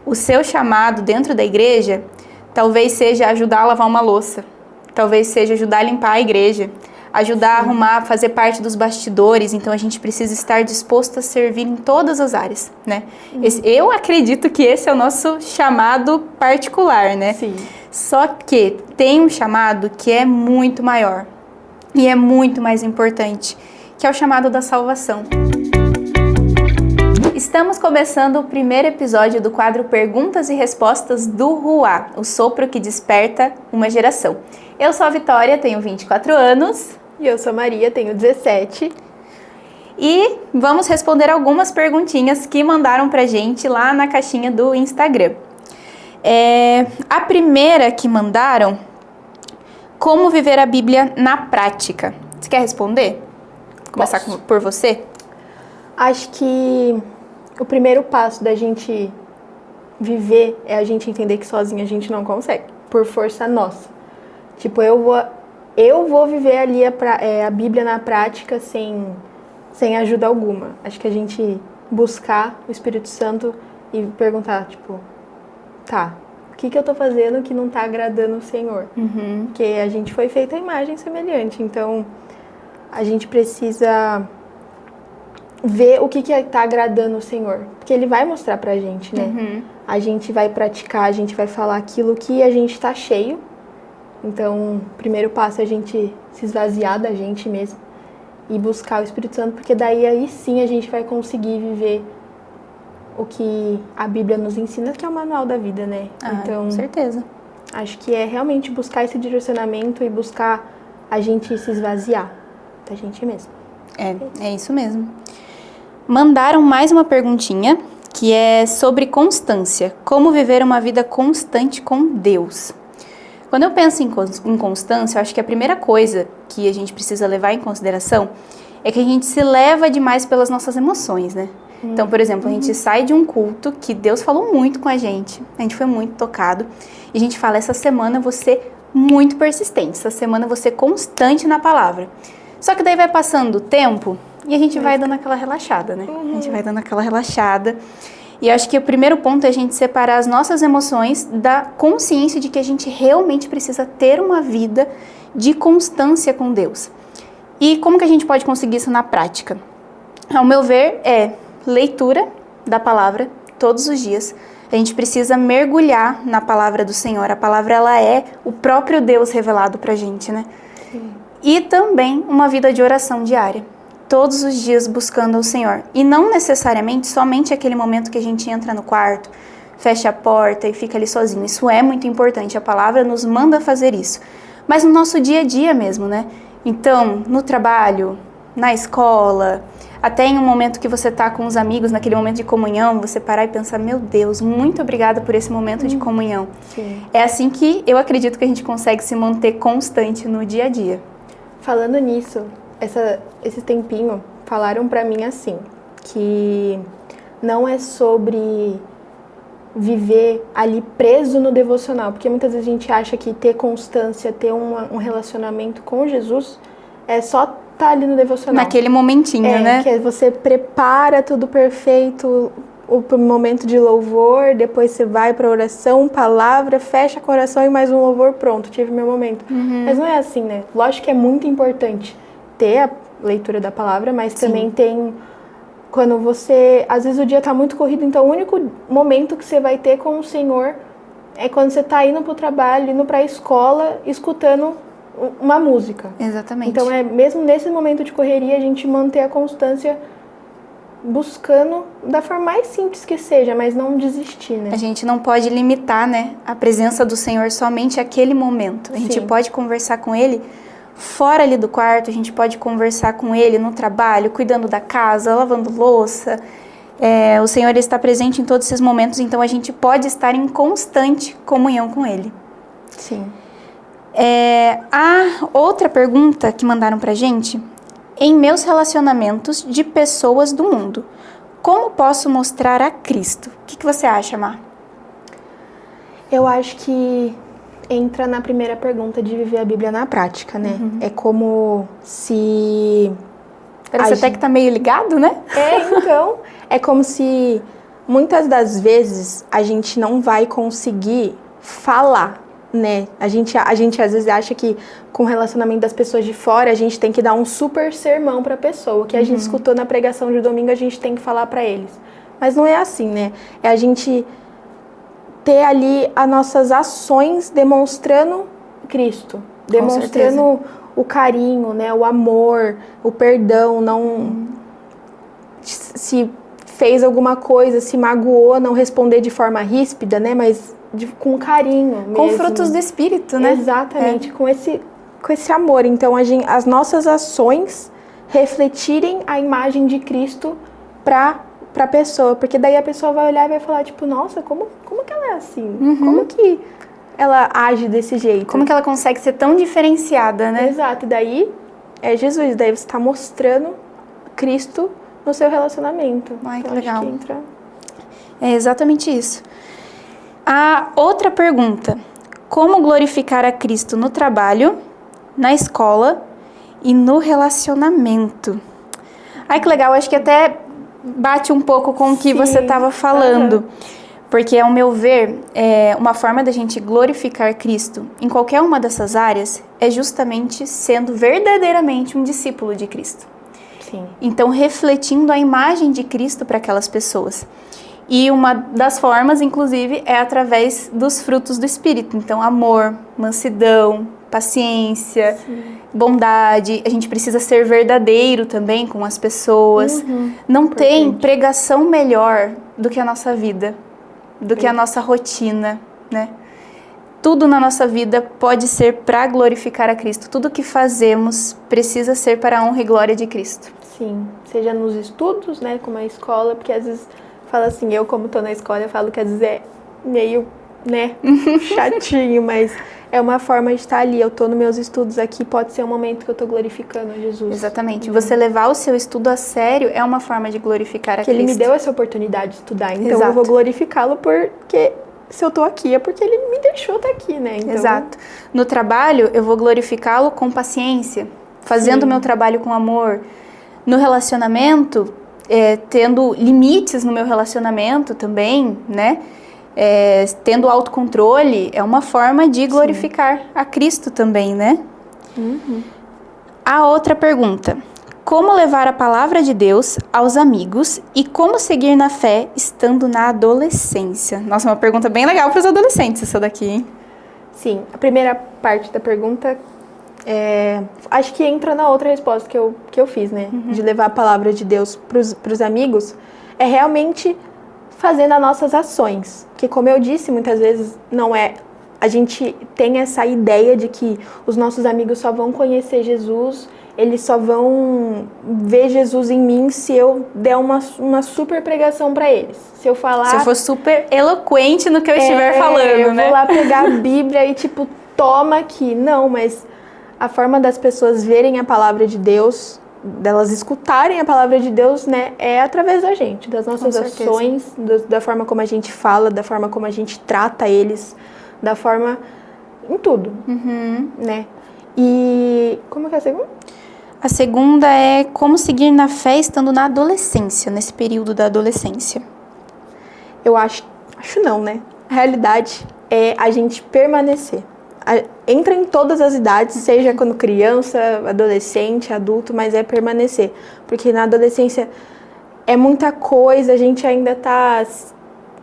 o seu chamado dentro da igreja talvez seja ajudar a lavar uma louça, talvez seja ajudar a limpar a igreja, ajudar a arrumar, fazer parte dos bastidores. Então a gente precisa estar disposto a servir em todas as áreas, né? Eu acredito que esse é o nosso chamado particular, né? Sim. Só que tem um chamado que é muito maior e é muito mais importante, que é o chamado da salvação. Estamos começando o primeiro episódio do quadro Perguntas e Respostas do Ruá, o sopro que desperta uma geração. Eu sou a Vitória, tenho 24 anos. E eu sou a Maria, tenho 17. E vamos responder algumas perguntinhas que mandaram pra gente lá na caixinha do Instagram. A primeira que mandaram, como viver a Bíblia na prática? Você quer responder? Começar por você? Acho que o primeiro passo da gente viver é a gente entender que sozinha a gente não consegue, por força nossa. Tipo, eu vou viver ali a Bíblia na prática sem ajuda alguma. Acho que a gente buscar o Espírito Santo e perguntar, tipo, tá, o que eu tô fazendo que não tá agradando o Senhor? Porque a gente foi feita a imagem semelhante, então a gente precisa ver o que tá agradando o Senhor, porque Ele vai mostrar pra gente, né? A gente vai praticar, a gente vai falar aquilo que a gente tá cheio. Então, o primeiro passo é a gente se esvaziar da gente mesmo e buscar o Espírito Santo, porque daí aí sim a gente vai conseguir viver o que a Bíblia nos ensina, que é o manual da vida, né? Então, com certeza. Acho que é realmente buscar esse direcionamento e buscar a gente se esvaziar da gente mesmo. É isso mesmo. Mandaram mais uma perguntinha, que é sobre constância. Como viver uma vida constante com Deus? Quando eu penso em constância, eu acho que a primeira coisa que a gente precisa levar em consideração é que a gente se leva demais pelas nossas emoções, né? Então, por exemplo, a gente sai de um culto que Deus falou muito com a gente foi muito tocado, e a gente fala, essa semana eu vou ser muito persistente, essa semana eu vou ser constante na palavra. Só que daí vai passando o tempo e a gente vai dando aquela relaxada, né? A gente vai dando aquela relaxada. E eu acho que o primeiro ponto é a gente separar as nossas emoções da consciência de que a gente realmente precisa ter uma vida de constância com Deus. E como que a gente pode conseguir isso na prática? Ao meu ver, é leitura da palavra todos os dias. A gente precisa mergulhar na palavra do Senhor. A palavra, ela é o próprio Deus revelado pra gente, né? Sim. E também uma vida de oração diária. Todos os dias buscando ao Senhor. E não necessariamente somente aquele momento que a gente entra no quarto, fecha a porta e fica ali sozinho. Isso é muito importante, a palavra nos manda fazer isso. Mas no nosso dia a dia mesmo, né? Então, no trabalho, na escola, até em um momento que você tá com os amigos, naquele momento de comunhão, você parar e pensar, meu Deus, muito obrigada por esse momento de comunhão. Sim. É assim que eu acredito que a gente consegue se manter constante no dia a dia. Falando nisso, esse tempinho falaram pra mim assim, que não é sobre viver ali preso no devocional, porque muitas vezes a gente acha que ter constância, ter um relacionamento com Jesus é só estar ali no devocional. Naquele momentinho, né? Que você prepara tudo perfeito, o momento de louvor, depois você vai pra oração, palavra, fecha com oração e mais um louvor, pronto, tive meu momento. Mas não é assim, né? Lógico que é muito importante ter a leitura da palavra, mas também tem quando você, às vezes o dia tá muito corrido, então o único momento que você vai ter com o Senhor é quando você tá indo pro trabalho, indo pra escola, escutando uma música. Exatamente. Então mesmo nesse momento de correria, a gente manter a constância buscando da forma mais simples que seja, mas não desistir, né? A gente não pode limitar, né, a presença do Senhor somente àquele momento. A gente pode conversar com Ele fora ali do quarto, a gente pode conversar com Ele no trabalho, cuidando da casa, lavando louça. O Senhor está presente em todos esses momentos, então a gente pode estar em constante comunhão com Ele. Sim. A outra pergunta que mandaram pra gente: em meus relacionamentos de pessoas do mundo, como posso mostrar a Cristo? O que você acha, Mar? Eu acho que entra na primeira pergunta de viver a Bíblia na prática, né? É como se... Parece até que tá meio ligado, né? Então, é como se muitas das vezes a gente não vai conseguir falar, né? A gente às vezes acha que com o relacionamento das pessoas de fora, a gente tem que dar um super sermão pra pessoa. O que a gente escutou na pregação de domingo, a gente tem que falar pra eles. Mas não é assim, né? É a gente ter ali as nossas ações demonstrando Cristo. Demonstrando o carinho, né? O amor, o perdão, não... Se fez alguma coisa, se magoou, não responder de forma ríspida, né? Mas com carinho mesmo. Com frutos do Espírito, né? Exatamente, com esse amor. Então, as nossas ações refletirem a imagem de Cristo pra pessoa. Porque daí a pessoa vai olhar e vai falar, tipo, nossa, como que ela é assim? Como que ela age desse jeito? Como que ela consegue ser tão diferenciada, né? Exato, e daí é Jesus. Daí você está mostrando Cristo no seu relacionamento. Ai, que então, legal. Acho que entra... É exatamente isso. A outra pergunta: como glorificar a Cristo no trabalho, na escola e no relacionamento? Ai, que legal, acho que até bate um pouco com o que você estava falando. Porque, ao meu ver, uma forma da gente glorificar Cristo em qualquer uma dessas áreas é justamente sendo verdadeiramente um discípulo de Cristo. Sim. Então, refletindo a imagem de Cristo para aquelas pessoas. E uma das formas, inclusive, é através dos frutos do Espírito. Então, amor, mansidão, paciência, bondade. A gente precisa ser verdadeiro também com as pessoas. Não tem pregação melhor do que a nossa vida, do que a nossa rotina, né? Tudo na nossa vida pode ser para glorificar a Cristo. Tudo que fazemos precisa ser para a honra e glória de Cristo. Sim, seja nos estudos, né, como a escola, porque às vezes fala assim, eu como tô na escola, eu falo que às vezes é meio, né, chatinho, mas é uma forma de estar ali. Eu tô nos meus estudos aqui, pode ser um momento que eu tô glorificando a Jesus. Exatamente. Você levar o seu estudo a sério é uma forma de glorificar a Cristo. Ele me deu essa oportunidade de estudar, então Exato. eu vou glorificá-lo porque se eu tô aqui é porque ele me deixou estar aqui, né? Então... Exato. No trabalho, eu vou glorificá-lo com paciência, fazendo o meu trabalho com amor. No relacionamento, tendo limites no meu relacionamento também, né? Tendo autocontrole, é uma forma de glorificar a Cristo também, né? A outra pergunta: como levar a palavra de Deus aos amigos e como seguir na fé estando na adolescência? Nossa, uma pergunta bem legal para os adolescentes essa daqui, hein? Sim, a primeira parte da pergunta acho que entra na outra resposta que eu fiz, né? De levar a palavra de Deus para os amigos, é realmente fazendo as nossas ações. Porque, como eu disse, muitas vezes não é... A gente tem essa ideia de que os nossos amigos só vão conhecer Jesus, eles só vão ver Jesus em mim se eu der uma super pregação para eles. Se eu falar... Se eu for super eloquente no que eu estiver falando, eu né? vou lá pegar a Bíblia e, tipo, toma aqui. Não, mas a forma das pessoas verem a palavra de Deus, delas escutarem a palavra de Deus, né, é através da gente, das nossas ações, da forma como a gente fala, da forma como a gente trata eles, da forma... em tudo, né? E... como que é a segunda? A segunda é como seguir na fé estando na adolescência, nesse período da adolescência. Eu acho não, né? A realidade é a gente permanecer. Entra em todas as idades, seja quando criança, adolescente, adulto, mas é permanecer. Porque na adolescência é muita coisa, a gente ainda tá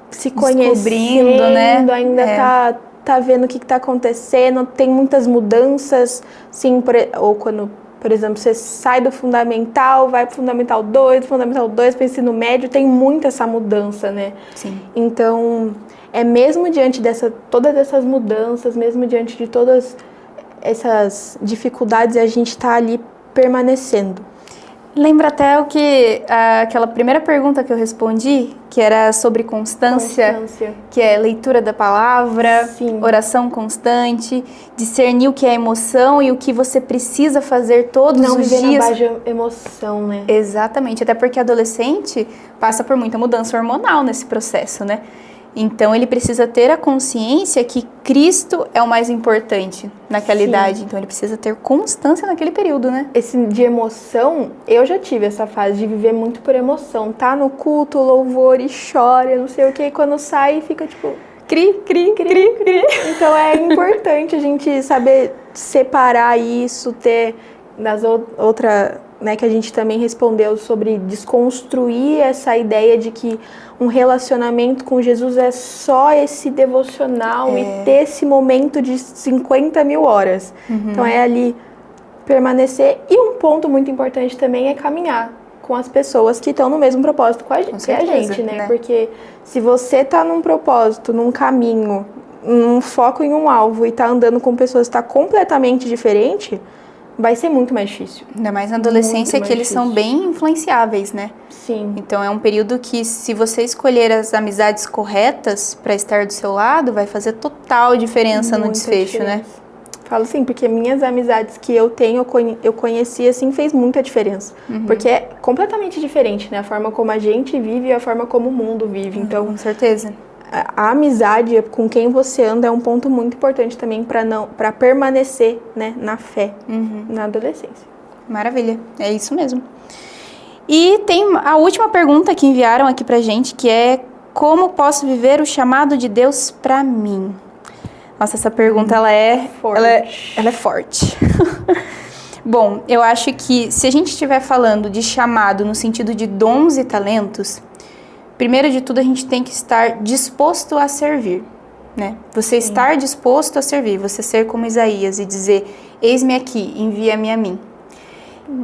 se conhecendo, né? Ainda tá vendo o que tá acontecendo, tem muitas mudanças, sim, ou quando, por exemplo, você sai do fundamental, vai pro fundamental 2, do fundamental 2 para o ensino médio, tem muita essa mudança, né? Sim. Então, mesmo diante todas essas mudanças, mesmo diante de todas essas dificuldades, a gente tá ali permanecendo. Lembra até aquela primeira pergunta que eu respondi, que era sobre constância, que é leitura da palavra, Sim. Oração constante, discernir o que é emoção e o que você precisa fazer todos os dias. Não viver na baixa emoção, né? Exatamente, até porque adolescente passa por muita mudança hormonal nesse processo, né? Então ele precisa ter a consciência que Cristo é o mais importante naquela idade. Então ele precisa ter constância naquele período, né? Esse de emoção, eu já tive essa fase de viver muito por emoção. Tá no culto, louvor e chora, não sei o que, e quando sai fica tipo... Cri, cri, cri, cri. Então é importante a gente saber separar isso, ter nas outra, né, que a gente também respondeu sobre desconstruir essa ideia de que um relacionamento com Jesus é só esse devocional e ter esse momento de 50 mil horas. Então é ali permanecer. E um ponto muito importante também é caminhar com as pessoas que estão no mesmo propósito que a gente, né? Porque se você tá num propósito, num caminho, num foco em um alvo e tá andando com pessoas que tá completamente diferente, vai ser muito mais difícil. Ainda mais na adolescência, que eles são bem influenciáveis, né? Sim. Então é um período que, se você escolher as amizades corretas para estar do seu lado, vai fazer total diferença no desfecho, né? Falo assim, porque minhas amizades que eu tenho, eu conheci, assim, fez muita diferença. Porque é completamente diferente, né? A forma como a gente vive e a forma como o mundo vive. Então, com certeza. A amizade com quem você anda é um ponto muito importante também para permanecer, né, na fé na adolescência. Maravilha, é isso mesmo. E tem a última pergunta que enviaram aqui pra gente, que é: como posso viver o chamado de Deus pra mim? Nossa, essa pergunta ela é forte. Bom, eu acho que se a gente estiver falando de chamado no sentido de dons e talentos, primeiro de tudo a gente tem que estar disposto a servir, né? Você estar disposto a servir, você ser como Isaías e dizer: eis-me aqui, envia-me a mim.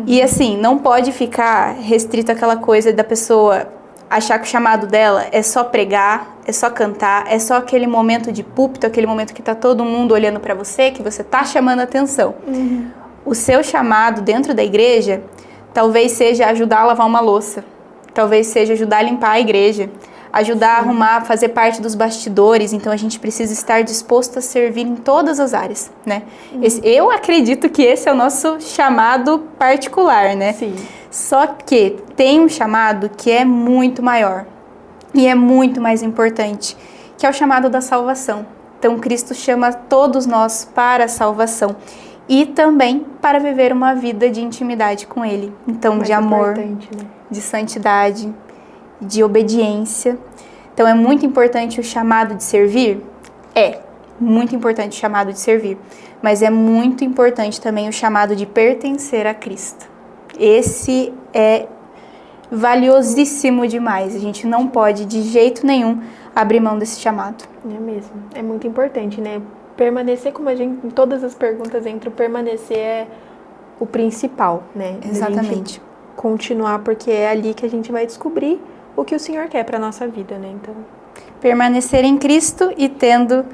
E assim, não pode ficar restrito àquela coisa da pessoa achar que o chamado dela é só pregar, é só cantar, é só aquele momento de púlpito, aquele momento que tá todo mundo olhando para você, que você tá chamando a atenção. O seu chamado dentro da igreja talvez seja ajudar a lavar uma louça, talvez seja ajudar a limpar a igreja, ajudar a arrumar, fazer parte dos bastidores. Então a gente precisa estar disposto a servir em todas as áreas, né? Eu acredito que esse é o nosso chamado particular, né? Sim. Só que tem um chamado que é muito maior e é muito mais importante, que é o chamado da salvação. Então Cristo chama todos nós para a salvação e também para viver uma vida de intimidade com Ele. Então, de amor, né? de santidade, de obediência. Então é muito importante o chamado de servir? É muito importante o chamado de servir, mas é muito importante também o chamado de pertencer a Cristo. Esse é valiosíssimo demais. A gente não pode de jeito nenhum abrir mão desse chamado. É mesmo. É muito importante, né? Permanecer, como a gente, em todas as perguntas entra, o permanecer é o principal, né? Exatamente. Continuar, porque é ali que a gente vai descobrir o que o Senhor quer para nossa vida, né? Então, permanecer em Cristo e tendo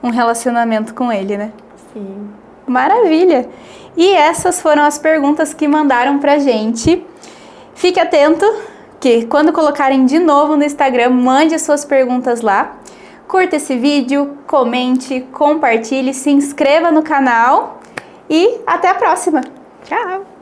um relacionamento com Ele, né? sim. Maravilha! E essas foram as perguntas que mandaram pra gente. Fique atento que quando colocarem de novo no Instagram, mande as suas perguntas lá. Curta esse vídeo, comente, compartilhe, se inscreva no canal e até a próxima. Tchau!